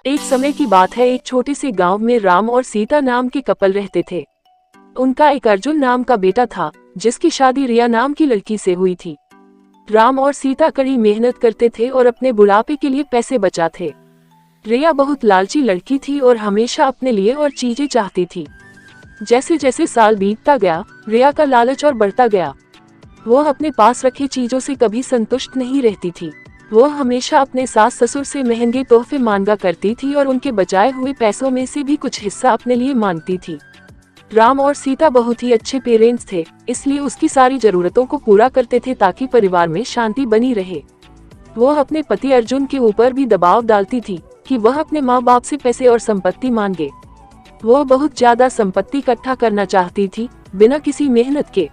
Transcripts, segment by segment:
एक समय की बात है, एक छोटे से गांव में राम और सीता नाम के कपल रहते थे। उनका एक अर्जुन नाम का बेटा था, जिसकी शादी रिया नाम की लड़की से हुई थी। राम और सीता कड़ी मेहनत करते थे और अपने बुढ़ापे के लिए पैसे बचाते। रिया बहुत लालची लड़की थी और हमेशा अपने लिए और चीजें चाहती थी। जैसे जैसे साल बीतता गया, रिया का लालच और बढ़ता गया। वो अपने पास रखे चीजों से कभी संतुष्ट नहीं रहती थी। वो हमेशा अपने सास ससुर से महंगे तोहफे मांगा करती थी और उनके बचाए हुए पैसों में से भी कुछ हिस्सा अपने लिए मांगती थी। राम और सीता बहुत ही अच्छे पेरेंट्स थे, इसलिए उसकी सारी जरूरतों को पूरा करते थे ताकि परिवार में शांति बनी रहे। वो अपने पति अर्जुन के ऊपर भी दबाव डालती थी कि वह अपने माँ बाप से पैसे और संपत्ति मांगे। वो बहुत ज्यादा संपत्ति इकट्ठा करना चाहती थी, बिना किसी मेहनत के।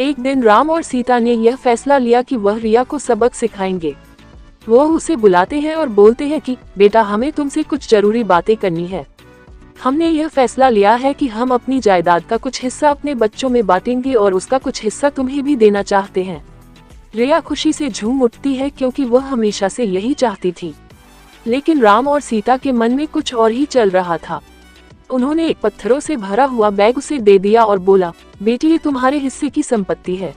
एक दिन राम और सीता ने यह फैसला लिया कि वह रिया को सबक सिखाएंगे। वो उसे बुलाते हैं और बोलते हैं कि बेटा, हमें तुमसे कुछ जरूरी बातें करनी है। हमने यह फैसला लिया है कि हम अपनी जायदाद का कुछ हिस्सा अपने बच्चों में बांटेंगे और उसका कुछ हिस्सा तुम्हें भी देना चाहते हैं। रिया खुशी से झूम उठती है क्योंकि वह हमेशा से यही चाहती थी। लेकिन राम और सीता के मन में कुछ और ही चल रहा था। उन्होंने एक पत्थरों से भरा हुआ बैग उसे दे दिया और बोला, बेटी, ये तुम्हारे हिस्से की संपत्ति है।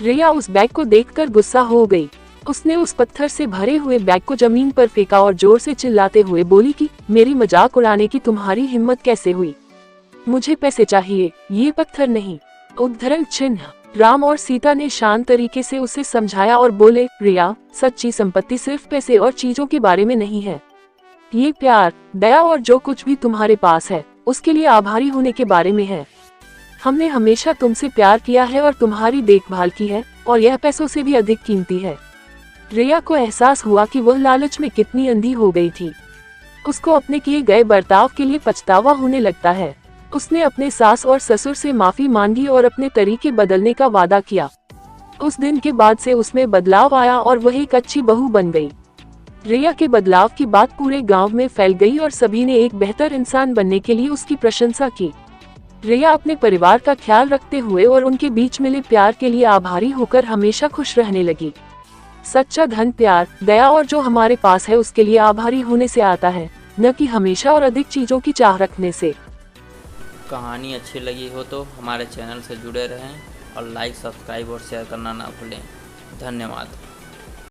रिया उस बैग को देखकर गुस्सा हो गई। उसने उस पत्थर से भरे हुए बैग को जमीन पर फेंका और जोर से चिल्लाते हुए बोली कि मेरी मजाक उड़ाने की तुम्हारी हिम्मत कैसे हुई? मुझे पैसे चाहिए, ये पत्थर नहीं। उद्धरण चिन्ह। राम और सीता ने शांत तरीके से उसे समझाया और बोले, रिया, सच्ची संपत्ति सिर्फ पैसे और चीजों के बारे में नहीं है। ये प्यार, दया और जो कुछ भी तुम्हारे पास है, उसके लिए आभारी होने के बारे में है। हमने हमेशा तुमसे प्यार किया है और तुम्हारी देखभाल की है, और यह पैसों से भी अधिक कीमती है। रिया को एहसास हुआ कि वह लालच में कितनी अंधी हो गई थी। उसको अपने किए गए बर्ताव के लिए पछतावा होने लगता है। उसने अपने सास और ससुर से माफी मांगी और अपने तरीके बदलने का वादा किया। उस दिन के बाद से उसमें बदलाव आया और वह एक अच्छी बहू बन गई। रिया के बदलाव की बात पूरे गांव में फैल गई और सभी ने एक बेहतर इंसान बनने के लिए उसकी प्रशंसा की। रिया अपने परिवार का ख्याल रखते हुए और उनके बीच मिले प्यार के लिए आभारी होकर हमेशा खुश रहने लगी। सच्चा धन प्यार, दया और जो हमारे पास है उसके लिए आभारी होने से आता है, न कि हमेशा और अधिक चीजों की चाह रखने से। कहानी अच्छी लगी हो तो हमारे चैनल से जुड़े रहें और लाइक, सब्सक्राइब और शेयर करना ना भूलें। धन्यवाद।